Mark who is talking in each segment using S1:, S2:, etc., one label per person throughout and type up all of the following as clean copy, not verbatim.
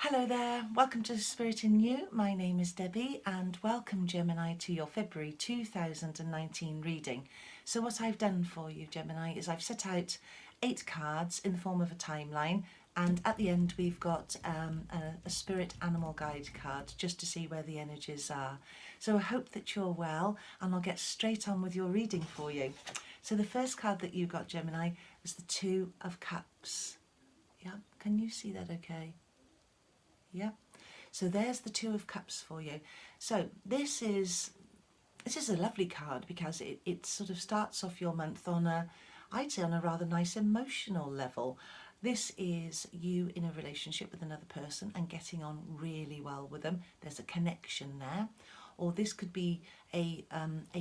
S1: Hello there, welcome to Spirit in You. My name is Debbie and welcome Gemini to your February 2019 reading. So what I've done for you Gemini is I've set out 8 cards in the form of a timeline, and at the end we've got a spirit animal guide card just to see where the energies are. So I hope that you're well and I'll get straight on with your reading for you. So the first card that you got Gemini was the Two of Cups. Yeah, can you see that okay? Yeah, so there's the Two of Cups for you. So this is a lovely card because it sort of starts off your month on I'd say on a rather nice emotional level. This is you in a relationship with another person and getting on really well with them. There's a connection there. Or this could be a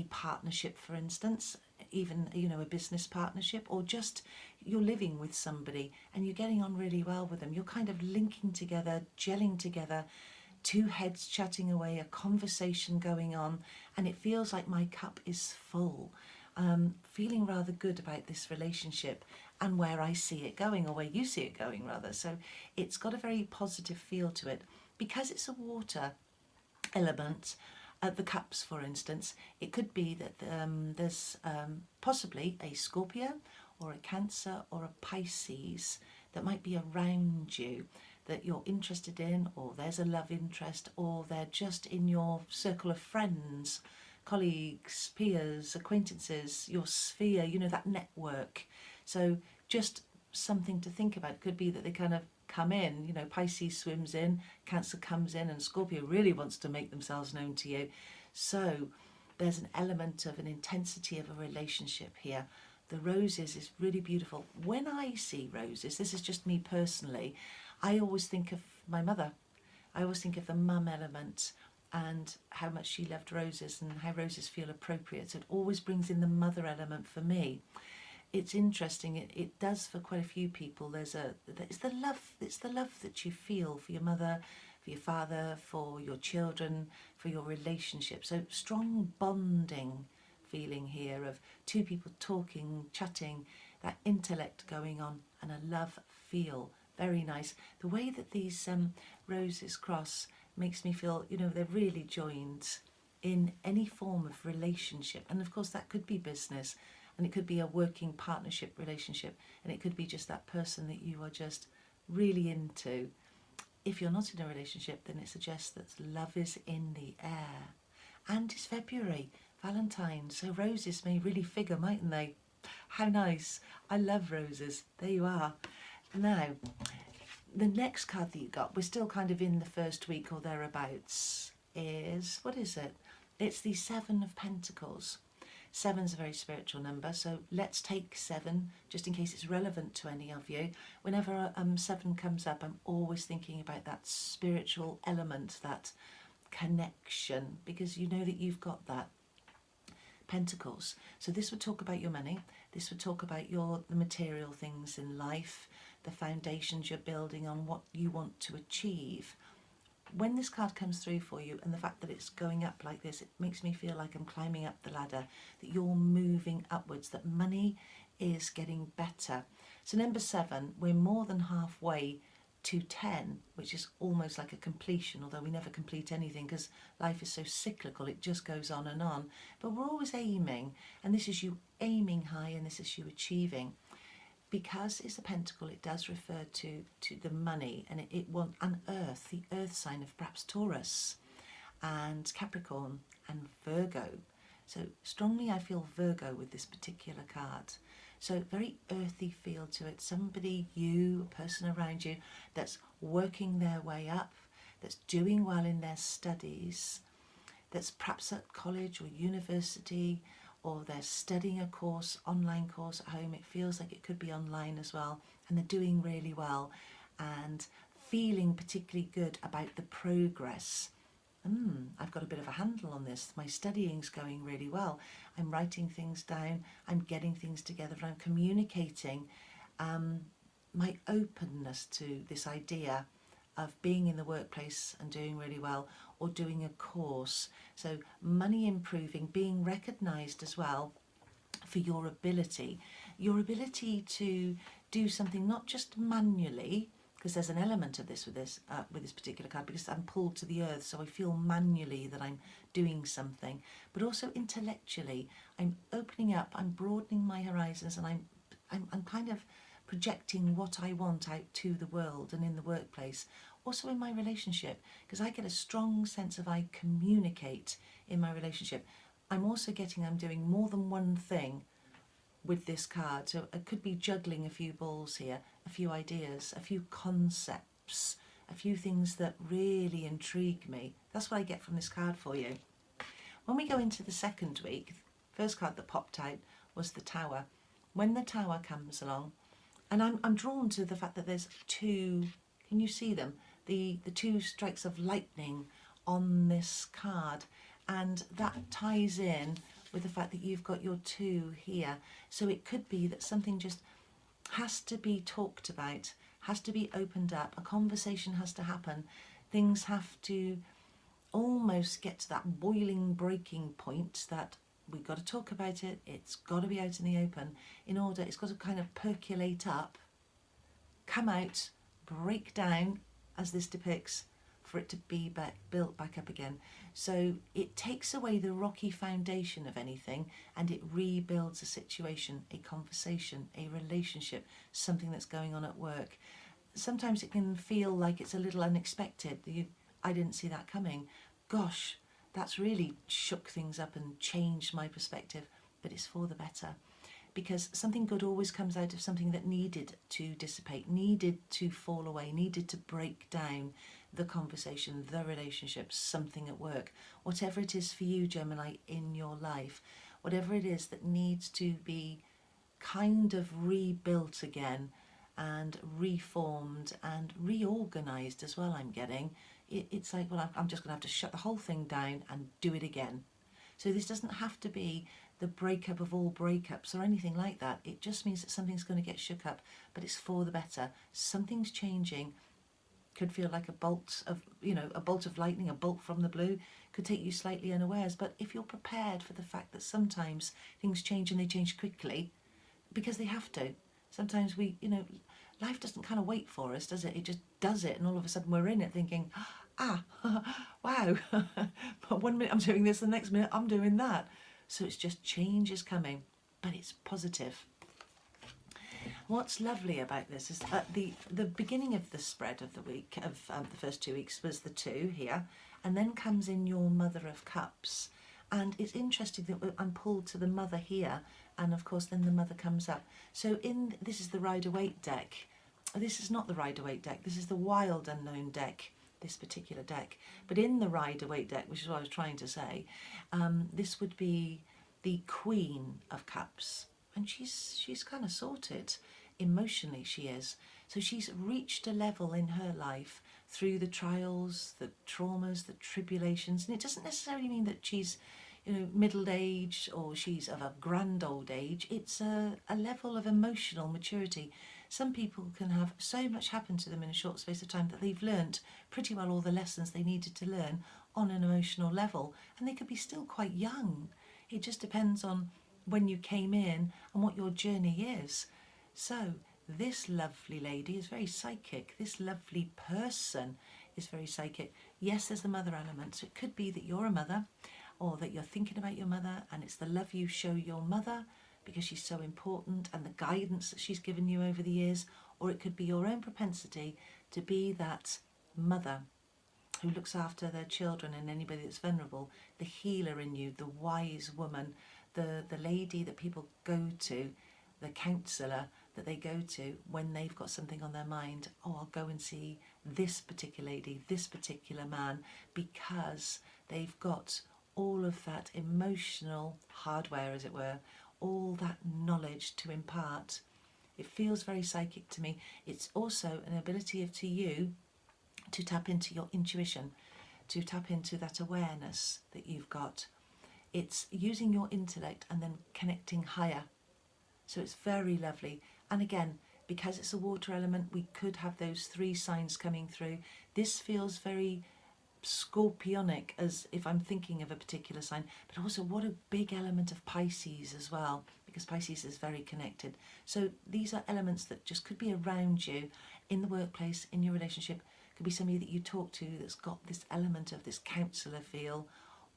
S1: partnership, for instance, even a business partnership, or just you're living with somebody and you're getting on really well with them. You're kind of linking together, gelling together, two heads chatting away, a conversation going on, and it feels like my cup is full. Feeling rather good about this relationship and where I see it going, or where you see it going rather. So it's got a very positive feel to it because it's a water element. The cups, for instance, it could be that there's possibly a Scorpio or a Cancer or a Pisces that might be around you that you're interested in, or there's a love interest, or they're just in your circle of friends, colleagues, peers, acquaintances, your sphere, that network. So just something to think about. It could be that they kind of come in, Pisces swims in, Cancer comes in, and Scorpio really wants to make themselves known to you. So there's an element of an intensity of a relationship here. The roses is really beautiful. When I see roses, this is just me personally, I always think of my mother. I always think of the mum element and how much she loved roses and how roses feel appropriate. It always brings in the mother element for me. It's interesting, it does for quite a few people. It's the love that you feel for your mother, for your father, for your children, for your relationship. So strong bonding feeling here of two people talking, chatting, that intellect going on, and a love feel. Very nice. The way that these roses cross makes me feel, they're really joined in any form of relationship. And of course that could be business, and it could be a working partnership relationship, and it could be just that person that you are just really into. If you're not in a relationship, then it suggests that love is in the air. And it's February, Valentine's, so roses may really figure, mightn't they? How nice. I love roses. There you are. Now, the next card that you got, we're still kind of in the first week or thereabouts, what is it? It's the Seven of Pentacles. Seven's a very spiritual number, so let's take 7 just in case it's relevant to any of you. Whenever 7 comes up, I'm always thinking about that spiritual element, that connection, because you know that you've got that. Pentacles. So this would talk about your money. This would talk about the material things in life, the foundations you're building on, what you want to achieve. When this card comes through for you, and the fact that it's going up like this, it makes me feel like I'm climbing up the ladder, that you're moving upwards, that money is getting better. So number 7, we're more than halfway to 10, which is almost like a completion, although we never complete anything because life is so cyclical, it just goes on and on. But we're always aiming, and this is you aiming high, and this is you achieving. Because it's a pentacle, it does refer to the money, and it wants an earth, the earth sign of perhaps Taurus and Capricorn and Virgo. So strongly I feel Virgo with this particular card. So very earthy feel to it. Somebody, you, a person around you that's working their way up, that's doing well in their studies, that's perhaps at college or university, or they're studying a course, online course at home. It feels like it could be online as well, and they're doing really well and feeling particularly good about the progress. I've got a bit of a handle on this. My studying's going really well. I'm writing things down, I'm getting things together, and I'm communicating my openness to this idea of being in the workplace and doing really well, or doing a course. So money improving, being recognised as well for your ability to do something not just manually, because there's an element of this with this particular card, because I'm pulled to the earth, so I feel manually that I'm doing something, but also intellectually I'm opening up, I'm broadening my horizons, and I'm kind of projecting what I want out to the world and in the workplace, also in my relationship, because I get a strong sense of I communicate in my relationship. I'm also getting I'm doing more than one thing with this card. So it could be juggling a few balls here, a few ideas, a few concepts, a few things that really intrigue me. That's what I get from this card for you. When we go into the second week, first card that popped out was the Tower. When the Tower comes along, and I'm drawn to the fact that there's two, can you see them? The two strikes of lightning on this card, and that ties in with the fact that you've got your two here. So it could be that something just has to be talked about, has to be opened up, a conversation has to happen, things have to almost get to that boiling, breaking point that we've got to talk about it, it's got to be out in the open, in order, it's got to kind of percolate up, come out, break down, as this depicts, for it to be built back up again. So it takes away the rocky foundation of anything and it rebuilds a situation, a conversation, a relationship, something that's going on at work. Sometimes it can feel like it's a little unexpected. I didn't see that coming. Gosh, that's really shook things up and changed my perspective, but it's for the better. Because something good always comes out of something that needed to dissipate, needed to fall away, needed to break down, the conversation, the relationship, something at work. Whatever it is for you, Gemini, in your life, whatever it is that needs to be kind of rebuilt again and reformed and reorganised as well, I'm getting. It's like, well, I'm just going to have to shut the whole thing down and do it again. So this doesn't have to be the breakup of all breakups or anything like that. It just means that something's going to get shook up, but it's for the better. Something's changing. Could feel like a bolt of, a bolt of lightning, a bolt from the blue, could take you slightly unawares. But if you're prepared for the fact that sometimes things change and they change quickly, because they have to. Sometimes life doesn't kind of wait for us, does it? It just does it, and all of a sudden we're in it thinking, wow, but 1 minute I'm doing this, the next minute I'm doing that. So it's just change is coming, but it's positive. What's lovely about this is at the beginning of the spread of the week, of the first 2 weeks, was the 2 here, and then comes in your Mother of Cups. And it's interesting that I'm pulled to the Mother here, and of course then the Mother comes up. So this is the Rider-Waite deck. This is not the Rider-Waite deck, this is the Wild Unknown deck, this particular deck. But in the Rider-Waite deck, which is what I was trying to say, this would be the Queen of Cups. And she's kind of sorted. Emotionally she is. So she's reached a level in her life through the trials, the traumas, the tribulations, and it doesn't necessarily mean that she's middle-aged or she's of a grand old age. It's a level of emotional maturity. Some people can have so much happen to them in a short space of time that they've learnt pretty well all the lessons they needed to learn on an emotional level, and they could be still quite young. It just depends on when you came in and what your journey is. So this lovely lady is very psychic. This lovely person is very psychic. Yes, there's the mother element. So it could be that you're a mother, or that you're thinking about your mother, and it's the love you show your mother because she's so important, and the guidance that she's given you over the years. Or it could be your own propensity to be that mother who looks after their children and anybody that's vulnerable, the healer in you, the wise woman, the lady that people go to, the counsellor that they go to when they've got something on their mind. Oh, I'll go and see this particular lady, this particular man, because they've got all of that emotional hardware, as it were, all that knowledge to impart. It feels very psychic to me. It's also an ability to you to tap into your intuition, to tap into that awareness that you've got. It's using your intellect and then connecting higher. So it's very lovely. And again, because it's a water element, we could have those 3 signs coming through. This feels very scorpionic, as if I'm thinking of a particular sign, but also what a big element of Pisces as well, because Pisces is very connected. So these are elements that just could be around you in the workplace, in your relationship. It could be somebody that you talk to that's got this element of this counsellor feel,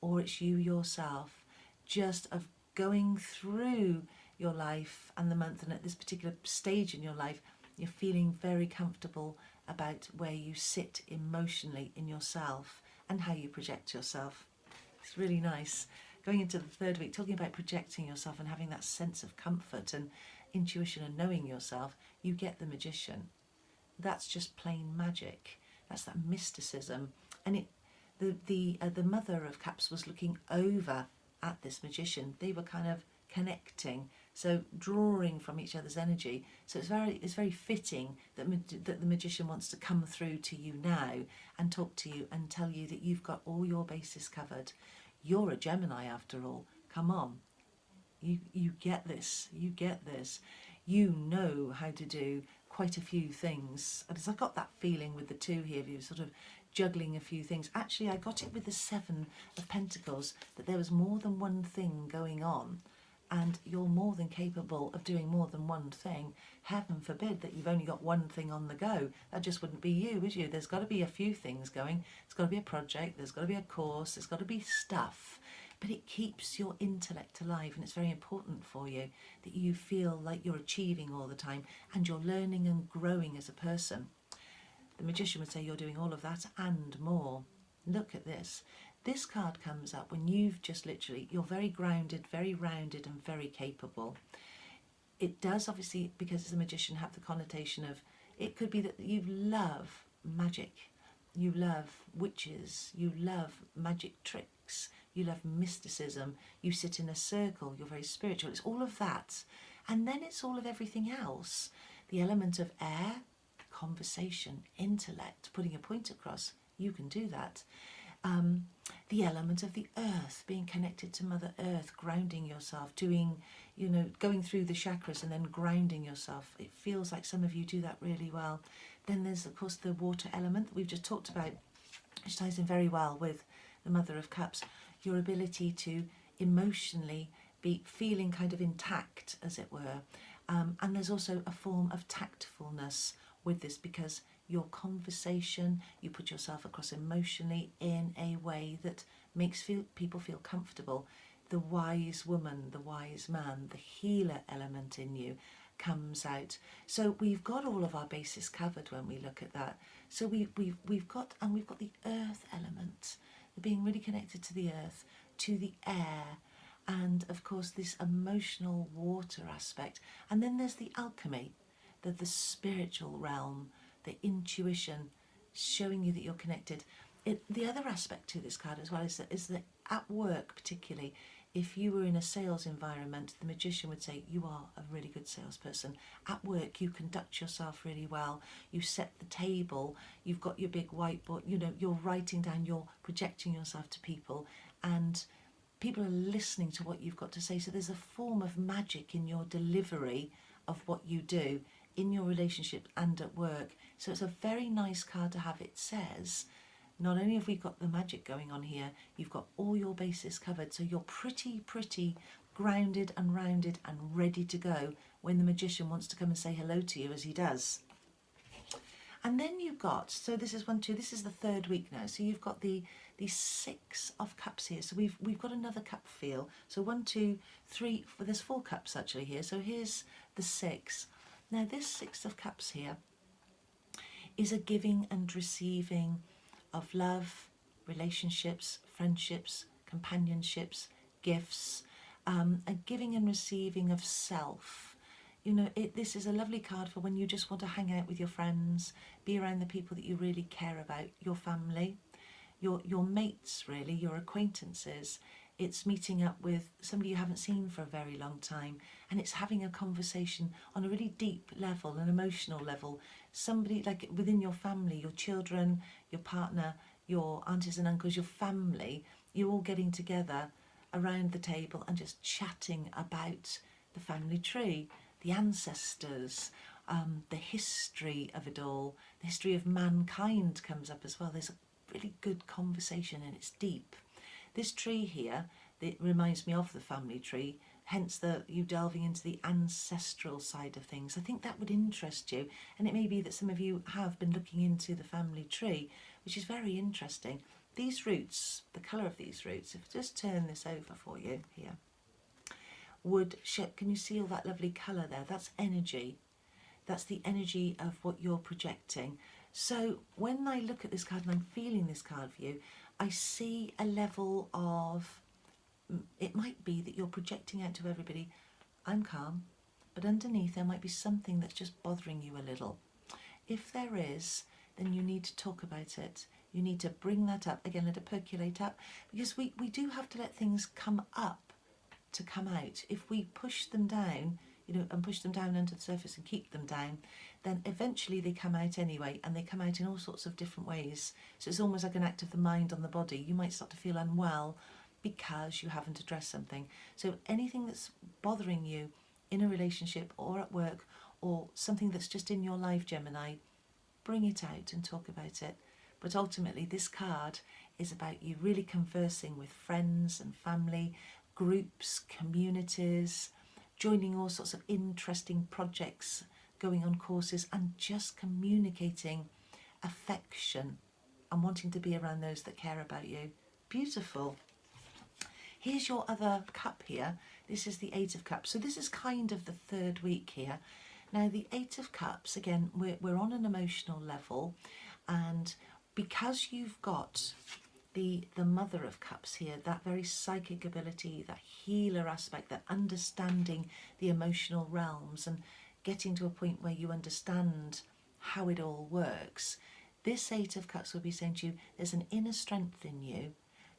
S1: or it's you yourself, just of going through your life and the month, and at this particular stage in your life, you're feeling very comfortable about where you sit emotionally in yourself and how you project yourself. It's really nice. Going into the third week, talking about projecting yourself and having that sense of comfort and intuition and knowing yourself, you get the Magician. That's just plain magic. That's that mysticism. And the Mother of Cups was looking over at this Magician. They were kind of connecting, so drawing from each other's energy. So it's very fitting that the Magician wants to come through to you now and talk to you and tell you that you've got all your bases covered. You're a Gemini after all. Come on. You get this. You get this. You know how to do quite a few things. And I got that feeling with the two here, of you sort of juggling a few things. Actually, I got it with the Seven of Pentacles, that there was more than one thing going on. And you're more than capable of doing more than one thing. Heaven forbid that you've only got one thing on the go. That just wouldn't be you, would you? There's got to be a few things going. There's got to be a project, there's got to be a course, there's got to be stuff. But it keeps your intellect alive, and it's very important for you that you feel like you're achieving all the time and you're learning and growing as a person. The Magician would say you're doing all of that and more. Look at this. This card comes up when you've just literally, you're very grounded, very rounded and very capable. It does obviously, because it's a Magician, have the connotation of, it could be that you love magic, you love witches, you love magic tricks, you love mysticism, you sit in a circle, you're very spiritual. It's all of that. And then it's all of everything else. The element of air, conversation, intellect, putting a point across, you can do that. The element of the earth, being connected to Mother Earth, grounding yourself, doing, going through the chakras and then grounding yourself. It feels like some of you do that really well. Then there's, of course, the water element that we've just talked about, which ties in very well with the Mother of Cups. Your ability to emotionally be feeling kind of intact, as it were. And there's also a form of tactfulness with this, because your conversation, you put yourself across emotionally in a way that makes people feel comfortable. The wise woman, the wise man, the healer element in you comes out. So we've got all of our bases covered when we look at that. So we've got the earth element, being really connected to the earth, to the air, and of course this emotional water aspect. And then there's the alchemy, the spiritual realm, the intuition, showing you that you're connected. The other aspect to this card as well is that at work particularly, if you were in a sales environment, the Magician would say you are a really good salesperson. At work, you conduct yourself really well. You set the table. You've got your big whiteboard. You're writing down. You're projecting yourself to people, and people are listening to what you've got to say. So there's a form of magic in your delivery of what you do in your relationship and at work. So it's a very nice card to have. It says, not only have we got the magic going on here, you've got all your bases covered. So you're pretty grounded and rounded and ready to go when the Magician wants to come and say hello to you, as he does. And then you've got, so this is 1, 2, this is the third week now. So you've got the Six of Cups here. So we've got another cup feel. So 1, 2, 3, there's 4 cups actually here. So here's the 6. Now this Six of Cups here is a giving and receiving of love, relationships, friendships, companionships, gifts, a giving and receiving of self. This is a lovely card for when you just want to hang out with your friends, be around the people that you really care about, your family, your mates really, your acquaintances. It's meeting up with somebody you haven't seen for a very long time, and it's having a conversation on a really deep level, an emotional level. Somebody like within your family, your children, your partner, your aunties and uncles, your family, you're all getting together around the table and just chatting about the family tree, the ancestors, the history of it all. The history of mankind comes up as well. There's a really good conversation and it's deep. This tree here, it reminds me of the family tree, hence you delving into the ancestral side of things. I think that would interest you, and it may be that some of you have been looking into the family tree, which is very interesting. These roots, the colour of these roots, if I just turn this over for you here, can you see all that lovely colour there? That's energy. That's the energy of what you're projecting. So when I look at this card and I'm feeling this card for you, I see a level of, it might be that you're projecting out to everybody, I'm calm, but underneath there might be something that's just bothering you a little. If there is, then you need to talk about it. You need to bring that up. Again, let it percolate up, because we do have to let things come up to come out. If we push them down, and push them down under the surface and keep them down, then eventually they come out anyway, and they come out in all sorts of different ways. So it's almost like an act of the mind on the body. You might start to feel unwell because you haven't addressed something. So anything that's bothering you in a relationship or at work, or something that's just in your life, Gemini, bring it out and talk about it. But ultimately, this card is about you really conversing with friends and family, groups, communities, joining all sorts of interesting projects, going on courses, and just communicating affection and wanting to be around those that care about you. Beautiful. Here's your other cup here. This is the Eight of Cups. So this is kind of the third week here. Now the Eight of Cups, again, we're on an emotional level, and because you've got the Mother of Cups here, that very psychic ability, that healer aspect, that understanding the emotional realms and getting to a point where you understand how it all works, this Eight of Cups will be saying to you, there's an inner strength in you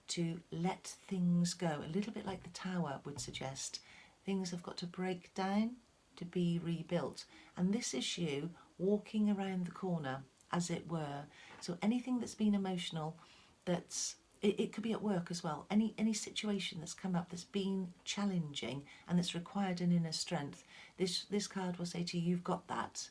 S1: to let things go, a little bit like the Tower would suggest. Things have got to break down to be rebuilt, and this is you walking around the corner, as it were. So anything that's been emotional, it could be at work as well, any situation that's come up that's been challenging and that's required an inner strength, this card will say to you, you've got that,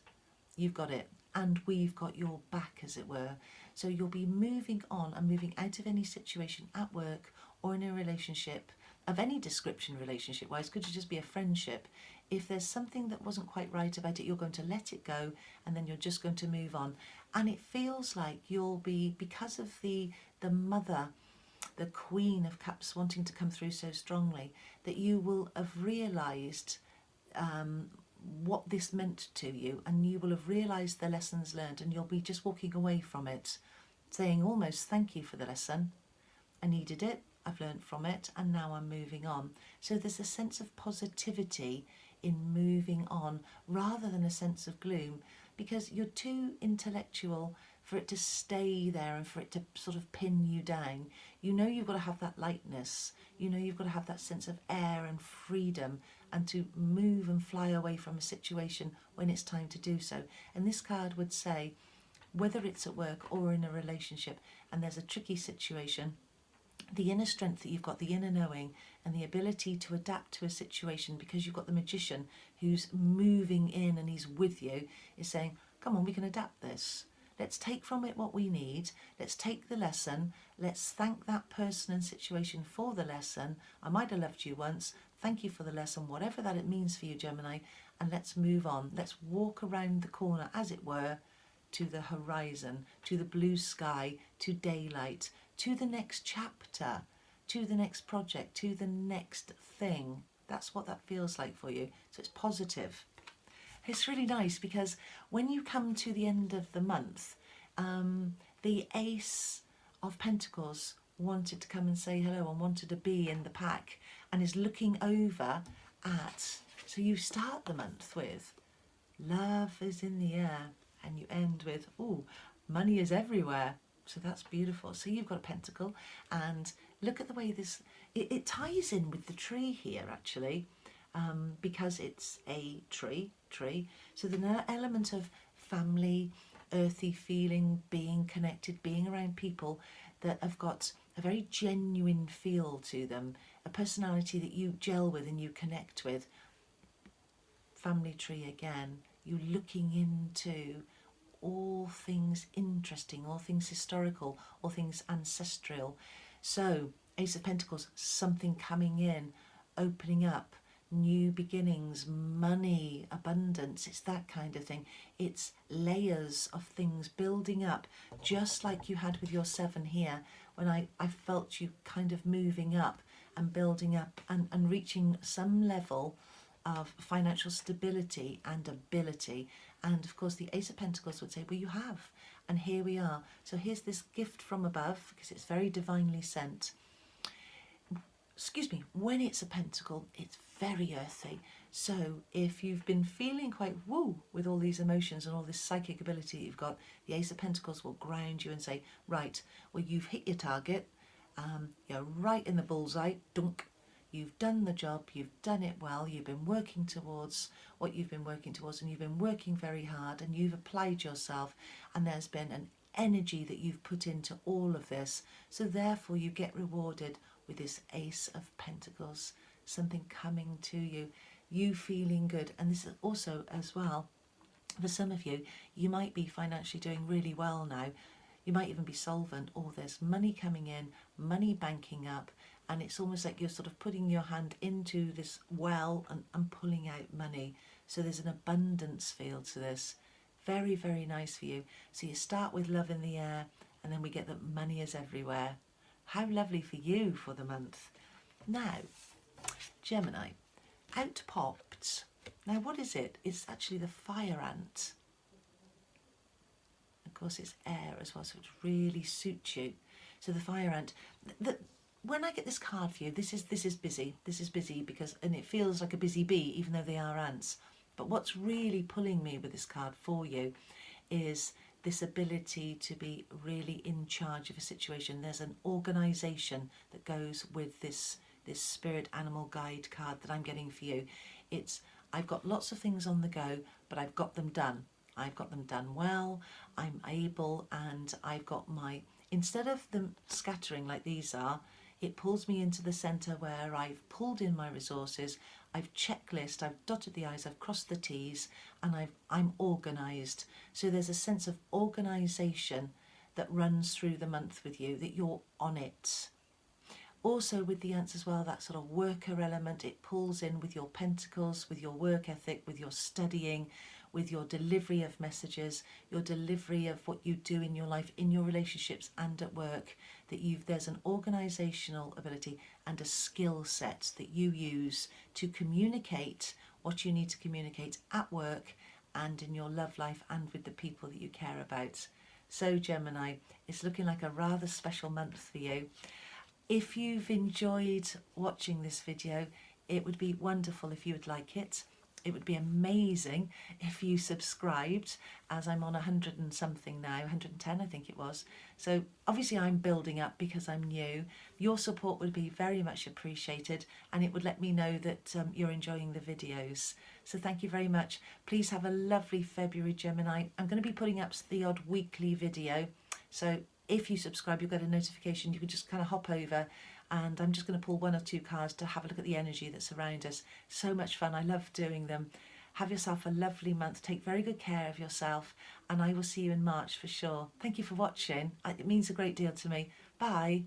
S1: you've got it, and we've got your back, as it were. So you'll be moving on and moving out of any situation at work or in a relationship of any description, relationship wise. Could just be a friendship. If there's something that wasn't quite right about it, you're going to let it go, and then you're just going to move on. And it feels like you'll be, because of the Mother, the Queen of Cups wanting to come through so strongly, that you will have realised what this meant to you, and you will have realised the lessons learned, and you'll be just walking away from it saying almost, thank you for the lesson, I needed it, I've learned from it, and now I'm moving on. So there's a sense of positivity in moving on rather than a sense of gloom, because you're too intellectual for it to stay there and for it to sort of pin you down. You've got to have that lightness, you've got to have that sense of air and freedom, and to move and fly away from a situation when it's time to do so. And this card would say, whether it's at work or in a relationship and there's a tricky situation, the inner strength that you've got, the inner knowing and the ability to adapt to a situation, because you've got the Magician who's moving in and he's with you, is saying, come on, we can adapt this. Let's take from it what we need. Let's take the lesson. Let's thank that person and situation for the lesson. I might have loved you once. Thank you for the lesson, whatever that it means for you, Gemini, and let's move on. Let's walk around the corner, as it were, to the horizon, to the blue sky, to daylight, to the next chapter, to the next project, to the next thing. That's what that feels like for you. So it's positive. It's really nice because when you come to the end of the month, the Ace of Pentacles wanted to come and say hello and wanted to be in the pack and is looking over at, so you start the month with love is in the air and you end with, oh, money is everywhere. So that's beautiful. So you've got a pentacle, and look at the way this, it ties in with the tree here actually, because it's a tree. So the element of family, earthy feeling, being connected, being around people that have got a very genuine feel to them, a personality that you gel with and you connect with. Family tree again, you looking into all things interesting, all things historical, all things ancestral. So Ace of Pentacles, something coming in, opening up, new beginnings, money, abundance. It's that kind of thing. It's layers of things building up, just like you had with your 7 here, when I felt you kind of moving up and building up and reaching some level of financial stability and ability. And of course the Ace of Pentacles would say, well, you have, and here we are. So here's this gift from above, because it's very divinely sent. Excuse me, when it's a pentacle, it's very earthy. So if you've been feeling quite woo with all these emotions and all this psychic ability that you've got, the Ace of Pentacles will ground you and say, right, well, you've hit your target, you're right in the bullseye, dunk. You've done the job, you've done it well, you've been working towards what you've been working towards, and you've been working very hard, and you've applied yourself, and there's been an energy that you've put into all of this. So therefore you get rewarded with this Ace of Pentacles, something coming to you, you feeling good. And this is also as well, for some of you, you might be financially doing really well now. You might even be solvent, or there's money coming in, money banking up, and it's almost like you're sort of putting your hand into this well and pulling out money. So there's an abundance feel to this. Very, very nice for you. So you start with love in the air, and then we get that money is everywhere. How lovely for you for the month. Now, Gemini, out popped. Now what is it? It's actually the fire ant. Of course it's air as well, so it really suits you. So the fire ant. When I get this card for you, this is busy. This is busy because, and it feels like a busy bee, even though they are ants. But what's really pulling me with this card for you is this ability to be really in charge of a situation. There's an organisation that goes with this spirit animal guide card that I'm getting for you. It's, I've got lots of things on the go, but I've got them done. I've got them done well, I'm able, and I've got my, instead of them scattering like these are, it pulls me into the centre where I've pulled in my resources, I've checklisted, I've dotted the I's, I've crossed the T's, and I'm organised. So there's a sense of organisation that runs through the month with you, that you're on it. Also with the ants as well, that sort of worker element, it pulls in with your pentacles, with your work ethic, with your studying, with your delivery of messages, your delivery of what you do in your life, in your relationships and at work, that there's an organisational ability and a skill set that you use to communicate what you need to communicate at work and in your love life and with the people that you care about. So Gemini, it's looking like a rather special month for you. If you've enjoyed watching this video, it would be wonderful if you would like it. It would be amazing if you subscribed, as I'm on 100 and something now, 110 I think it was. So obviously I'm building up because I'm new. Your support would be very much appreciated, and it would let me know that you're enjoying the videos. So thank you very much. Please have a lovely February, Gemini. I'm going to be putting up the odd weekly video. So if you subscribe, you'll get a notification. You can just kind of hop over, and I'm just going to pull 1 or 2 cards to have a look at the energy that's around us. So much fun. I love doing them. Have yourself a lovely month. Take very good care of yourself, and I will see you in March for sure. Thank you for watching. It means a great deal to me. Bye.